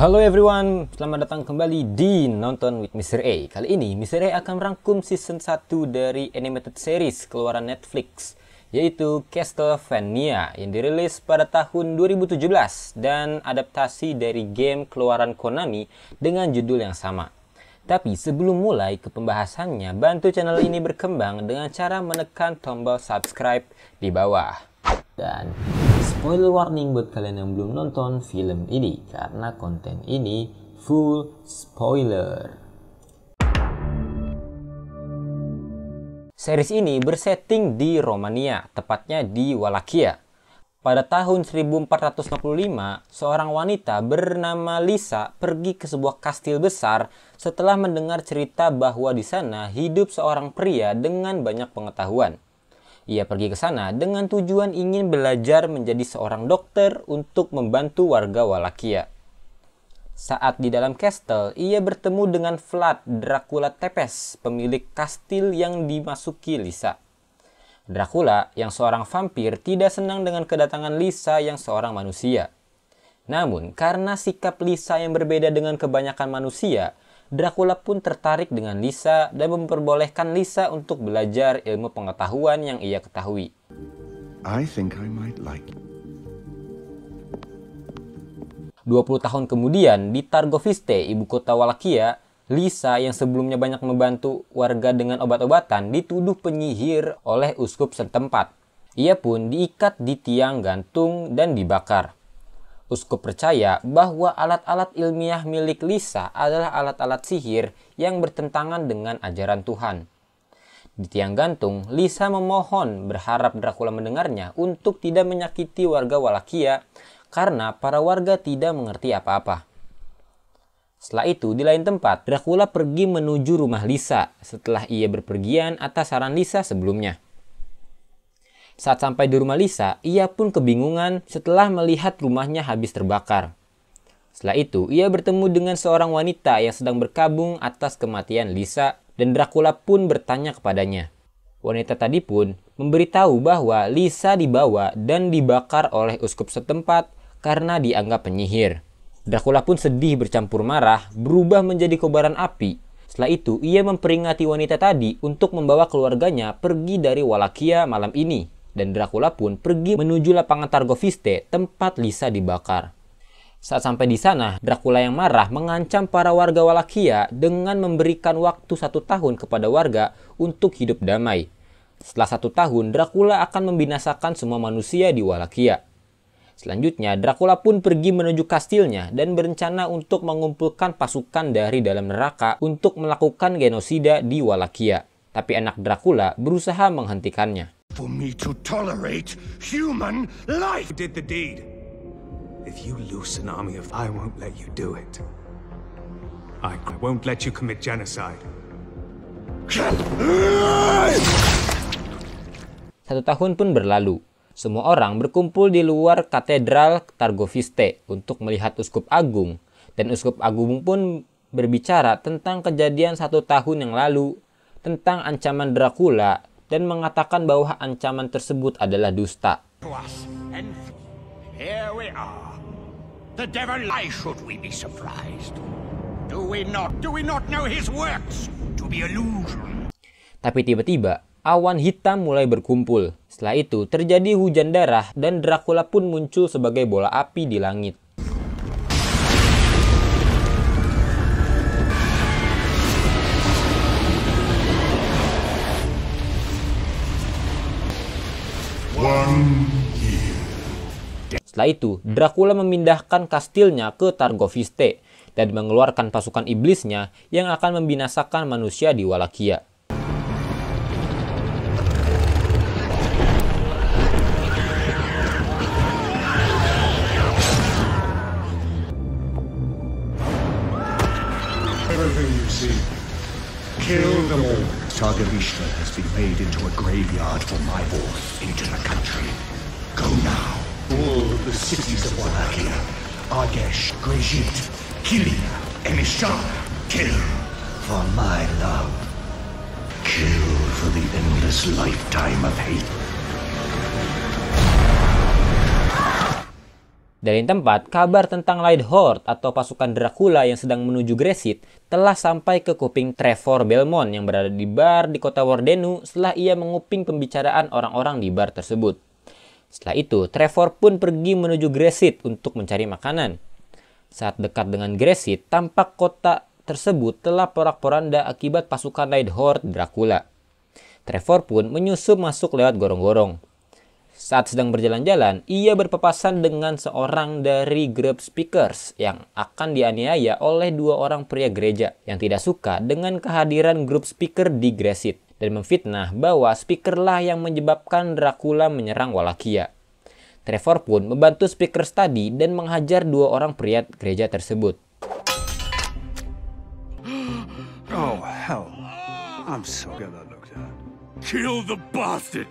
Halo everyone, selamat datang kembali di Nonton with Mr. A. Kali ini Mr. A akan merangkum season 1 dari animated series keluaran Netflix, yaitu Castlevania yang dirilis pada tahun 2017 dan adaptasi dari game keluaran Konami dengan judul yang sama. Tapi sebelum mulai ke pembahasannya, bantu channel ini berkembang dengan cara menekan tombol subscribe di bawah. Dan spoiler warning buat kalian yang belum nonton film ini, karena konten ini full spoiler. Series ini bersetting di Romania, tepatnya di Wallachia. Pada tahun 1455, seorang wanita bernama Lisa pergi ke sebuah kastil besar setelah mendengar cerita bahwa di sana hidup seorang pria dengan banyak pengetahuan. Ia pergi ke sana dengan tujuan ingin belajar menjadi seorang dokter untuk membantu warga Wallachia. Saat di dalam kastil, ia bertemu dengan Vlad Dracula Tepes, pemilik kastil yang dimasuki Lisa. Dracula, yang seorang vampir, tidak senang dengan kedatangan Lisa yang seorang manusia. Namun, karena sikap Lisa yang berbeda dengan kebanyakan manusia, Dracula pun tertarik dengan Lisa dan memperbolehkan Lisa untuk belajar ilmu pengetahuan yang ia ketahui. I think I might like 20 tahun kemudian, di Targoviste, ibu kota Wallachia, Lisa yang sebelumnya banyak membantu warga dengan obat-obatan dituduh penyihir oleh uskup setempat. Ia pun diikat di tiang gantung dan dibakar. Uskup percaya bahwa alat-alat ilmiah milik Lisa adalah alat-alat sihir yang bertentangan dengan ajaran Tuhan. Di tiang gantung, Lisa memohon berharap Dracula mendengarnya untuk tidak menyakiti warga Wallachia karena para warga tidak mengerti apa-apa. Setelah itu, di lain tempat, Dracula pergi menuju rumah Lisa setelah ia berpergian atas saran Lisa sebelumnya. Saat sampai di rumah Lisa, ia pun kebingungan setelah melihat rumahnya habis terbakar. Setelah itu, ia bertemu dengan seorang wanita yang sedang berkabung atas kematian Lisa dan Dracula pun bertanya kepadanya. Wanita tadi pun memberitahu bahwa Lisa dibawa dan dibakar oleh uskup setempat karena dianggap penyihir. Dracula pun sedih bercampur marah, berubah menjadi kobaran api. Setelah itu, ia memperingati wanita tadi untuk membawa keluarganya pergi dari Wallachia malam ini. Dan Dracula pun pergi menuju lapangan Targoviste, tempat Lisa dibakar. Saat sampai di sana, Dracula yang marah mengancam para warga Wallachia dengan memberikan waktu 1 tahun kepada warga untuk hidup damai. Setelah 1 tahun, Dracula akan membinasakan semua manusia di Wallachia. Selanjutnya, Dracula pun pergi menuju kastilnya dan berencana untuk mengumpulkan pasukan dari dalam neraka untuk melakukan genosida di Wallachia. Tapi anak Dracula berusaha menghentikannya. for me to tolerate human life. You did the deed. If you loose an army of, I won't let you do it. I won't let you commit genocide. 1 tahun pun berlalu. Semua orang berkumpul di luar katedral Targoviste untuk melihat uskup agung. Dan uskup agung pun berbicara tentang kejadian 1 tahun yang lalu, tentang ancaman Dracula, dan mengatakan bahwa ancaman tersebut adalah dusta. And here we are. The devil. Why should we be surprised? Do we not know his works to be illusion? Tapi tiba-tiba awan hitam mulai berkumpul. Setelah itu terjadi hujan darah dan Dracula pun muncul sebagai bola api di langit. Setelah itu, Dracula memindahkan kastilnya ke Targoviste dan mengeluarkan pasukan iblisnya yang akan membinasakan manusia di Wallachia. Everything you see, kill them all. Targovishta has been made into a graveyard for my force into the country. Go now. All of the cities of Wallachia, Argesh, Grejit, Kilia, and Ishana. Kill for my love. Kill for the endless lifetime of hate. Dari tempat, kabar tentang Light Horde atau pasukan Dracula yang sedang menuju Gresit telah sampai ke kuping Trevor Belmont yang berada di bar di kota Wardenu setelah ia menguping pembicaraan orang-orang di bar tersebut. Setelah itu, Trevor pun pergi menuju Gresit untuk mencari makanan. Saat dekat dengan Gresit, tampak kota tersebut telah porak-poranda akibat pasukan Light Horde Dracula. Trevor pun menyusup masuk lewat gorong-gorong. Saat sedang berjalan-jalan, ia berpapasan dengan seorang dari grup speakers yang akan dianiaya oleh dua orang pria gereja yang tidak suka dengan kehadiran grup speaker di Gresit dan memfitnah bahwa speakerlah yang menyebabkan Dracula menyerang Wallachia. Trevor pun membantu speakers tadi dan menghajar dua orang pria gereja tersebut. Oh, hell. I'm so gonna look at. Kill the bastard!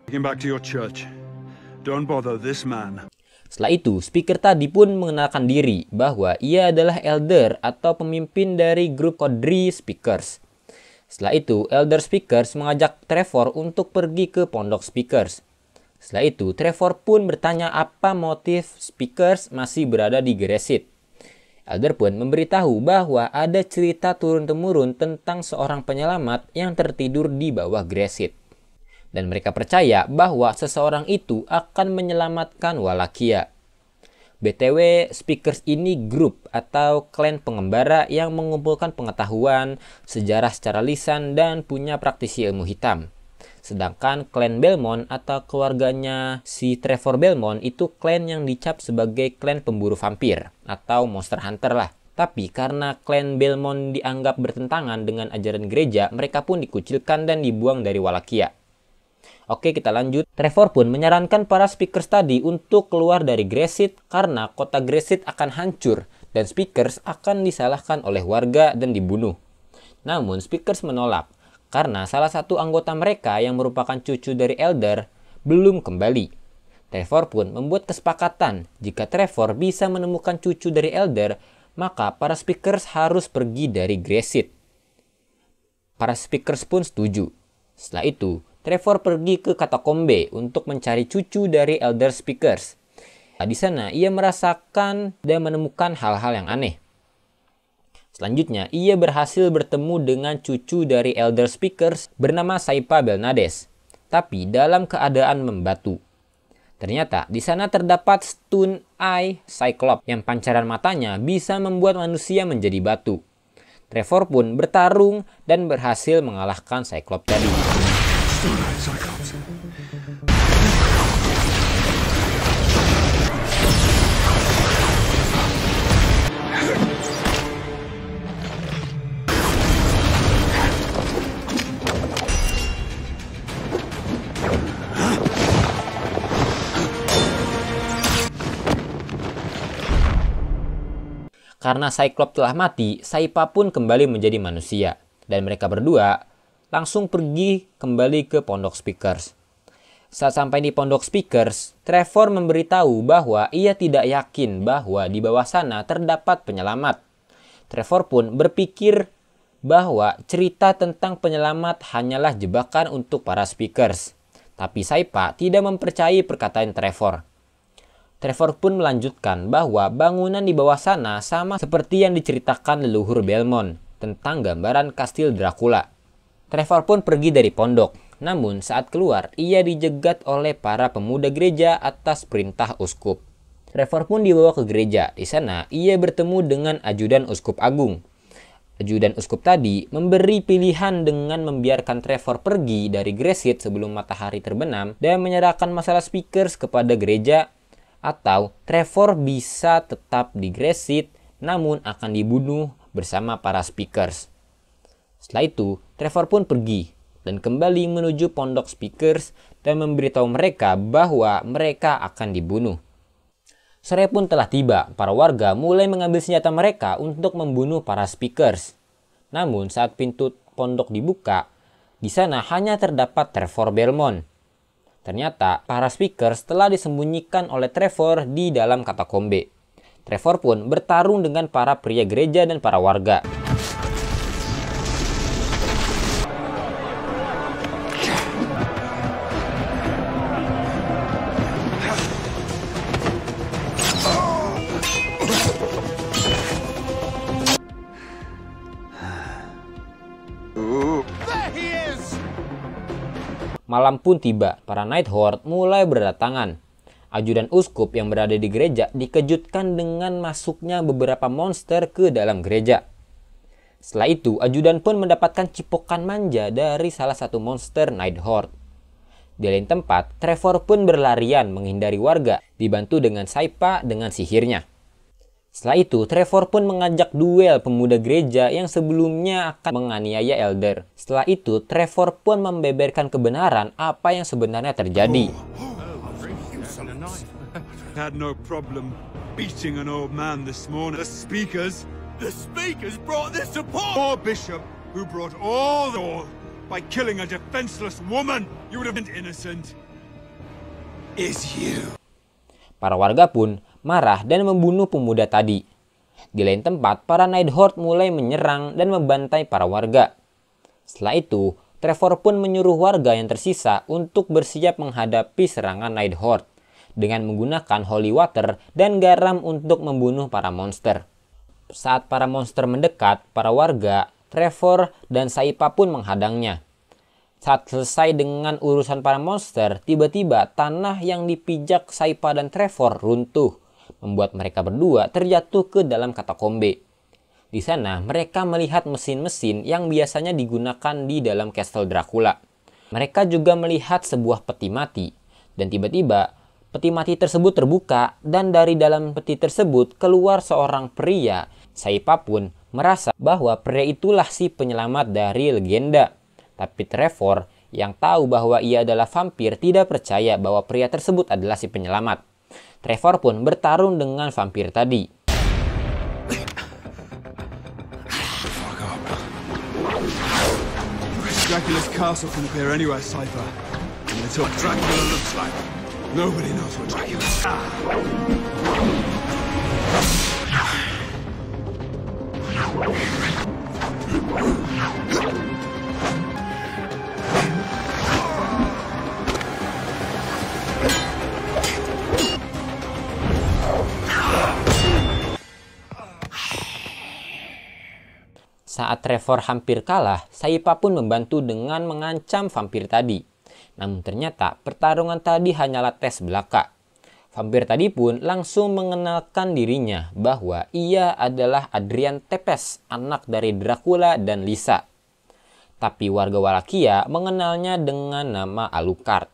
Take him back to your church. Don't bother this man. Setelah itu, speaker tadi pun mengenalkan diri bahwa ia adalah elder atau pemimpin dari grup Kodri Speakers. Setelah itu, elder Speakers mengajak Trevor untuk pergi ke pondok Speakers. Setelah itu, Trevor pun bertanya apa motif Speakers masih berada di Gresit. Elder pun memberitahu bahwa ada cerita turun-temurun tentang seorang penyelamat yang tertidur di bawah Gresit. Dan mereka percaya bahwa seseorang itu akan menyelamatkan Wallachia. BTW, Speakers ini grup atau klan pengembara yang mengumpulkan pengetahuan, sejarah secara lisan, dan punya praktisi ilmu hitam. Sedangkan klan Belmont atau keluarganya si Trevor Belmont itu klan yang dicap sebagai klan pemburu vampir atau monster hunter lah. Tapi karena klan Belmont dianggap bertentangan dengan ajaran gereja, mereka pun dikucilkan dan dibuang dari Wallachia. Oke, kita lanjut. Trevor pun menyarankan para speakers tadi untuk keluar dari Gresit karena kota Gresit akan hancur dan speakers akan disalahkan oleh warga dan dibunuh. Namun speakers menolak karena salah satu anggota mereka yang merupakan cucu dari elder belum kembali. Trevor pun membuat kesepakatan jika Trevor bisa menemukan cucu dari elder, maka para speakers harus pergi dari Gresit. Para speakers pun setuju. Setelah itu, Trevor pergi ke katakombe untuk mencari cucu dari elder speakers. Di sana ia merasakan dan menemukan hal-hal yang aneh. Selanjutnya, ia berhasil bertemu dengan cucu dari elder speakers bernama Saipa Belnades, tapi dalam keadaan membatu. Ternyata di sana terdapat Stone Eye Cyclops yang pancaran matanya bisa membuat manusia menjadi batu. Trevor pun bertarung dan berhasil mengalahkan Cyclops tadi. Karena Cyclops telah mati, Saipa pun kembali menjadi manusia. Dan mereka berdua langsung pergi kembali ke pondok Speakers. Saat sampai di pondok Speakers, Trevor memberitahu bahwa ia tidak yakin bahwa di bawah sana terdapat penyelamat. Trevor pun berpikir bahwa cerita tentang penyelamat hanyalah jebakan untuk para Speakers. Tapi Saipa tidak mempercayai perkataan Trevor. Trevor pun melanjutkan bahwa bangunan di bawah sana sama seperti yang diceritakan leluhur Belmont tentang gambaran kastil Dracula. Trevor pun pergi dari pondok, namun saat keluar ia dijegat oleh para pemuda gereja atas perintah uskup. Trevor pun dibawa ke gereja. Di sana ia bertemu dengan ajudan uskup agung. Ajudan uskup tadi memberi pilihan dengan membiarkan Trevor pergi dari Gresit sebelum matahari terbenam dan menyerahkan masalah Speakers kepada gereja, atau Trevor bisa tetap di Gresit namun akan dibunuh bersama para Speakers. Setelah itu, Trevor pun pergi dan kembali menuju pondok Speakers dan memberitahu mereka bahwa mereka akan dibunuh. Sore pun telah tiba, para warga mulai mengambil senjata mereka untuk membunuh para Speakers. Namun saat pintu pondok dibuka, di sana hanya terdapat Trevor Belmont. Ternyata para Speakers telah disembunyikan oleh Trevor di dalam katakombe. Trevor pun bertarung dengan para pria gereja dan para warga. Malam pun tiba, para Night Horde mulai berdatangan. Ajudan uskup yang berada di gereja dikejutkan dengan masuknya beberapa monster ke dalam gereja. Setelah itu, ajudan pun mendapatkan cipokan manja dari salah satu monster Night Horde. Di lain tempat, Trevor pun berlarian menghindari warga, dibantu dengan Saipa dengan sihirnya. Setelah itu, Trevor pun mengajak duel pemuda gereja yang sebelumnya akan menganiaya Elder. Setelah itu, Trevor pun membeberkan kebenaran apa yang sebenarnya terjadi. Had no problem beating an old man this morning. The speakers brought this upon our bishop, who brought all by killing a defenseless woman. You would have been innocent. Is you. Para warga pun marah dan membunuh pemuda tadi. Di lain tempat, para Night Horde mulai menyerang dan membantai para warga. Setelah itu, Trevor pun menyuruh warga yang tersisa untuk bersiap menghadapi serangan Night Horde dengan menggunakan holy water dan garam untuk membunuh para monster. Saat para monster mendekat, para warga, Trevor dan Saipa pun menghadangnya. Saat selesai dengan urusan para monster, tiba-tiba tanah yang dipijak Saipa dan Trevor runtuh, membuat mereka berdua terjatuh ke dalam katakombe. Di sana, mereka melihat mesin-mesin yang biasanya digunakan di dalam Castle Dracula. Mereka juga melihat sebuah peti mati, dan tiba-tiba peti mati tersebut terbuka, dan dari dalam peti tersebut keluar seorang pria. Saipa pun merasa bahwa pria itulah si penyelamat dari legenda. Tapi Trevor yang tahu bahwa ia adalah vampir tidak percaya bahwa pria tersebut adalah si penyelamat. Trevor pun bertarung dengan vampir tadi. Dracula's castle can appear anywhere, Saipa. And it's what Dracula looks like. Nobody knows what Dracula is. Saat Trevor hampir kalah, Saipa pun membantu dengan mengancam vampir tadi. Namun ternyata pertarungan tadi hanyalah tes belaka. Vampir tadi pun langsung mengenalkan dirinya bahwa ia adalah Adrian Tepes, anak dari Dracula dan Lisa. Tapi warga Wallachia mengenalnya dengan nama Alucard.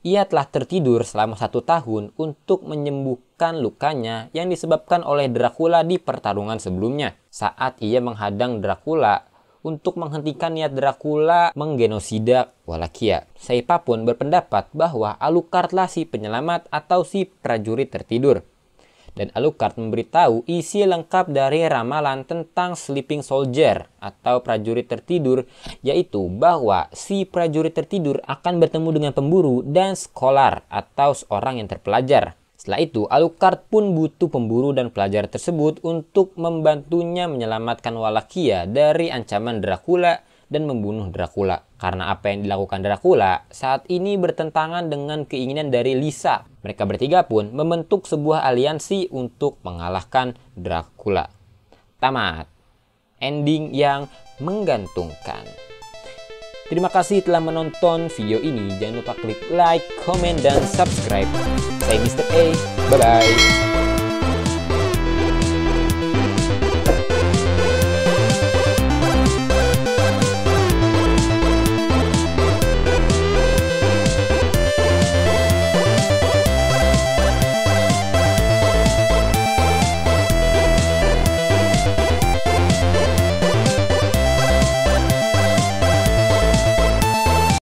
Ia telah tertidur selama 1 tahun untuk menyembuhkan lukanya yang disebabkan oleh Dracula di pertarungan sebelumnya. Saat ia menghadang Dracula untuk menghentikan niat Dracula menggenosida Wallachia. Saipa pun berpendapat bahwa Alucardlah si penyelamat atau si prajurit tertidur. Dan Alucard memberitahu isi lengkap dari ramalan tentang Sleeping Soldier atau prajurit tertidur, yaitu bahwa si prajurit tertidur akan bertemu dengan pemburu dan scholar atau seorang yang terpelajar. Setelah itu, Alucard pun butuh pemburu dan pelajar tersebut untuk membantunya menyelamatkan Wallachia dari ancaman Dracula dan membunuh Dracula. Karena apa yang dilakukan Dracula saat ini bertentangan dengan keinginan dari Lisa. Mereka bertiga pun membentuk sebuah aliansi untuk mengalahkan Dracula. Tamat. Ending yang menggantungkan. Terima kasih telah menonton video ini. Jangan lupa klik like, comment, dan subscribe. Saya Mr. A. Bye-bye.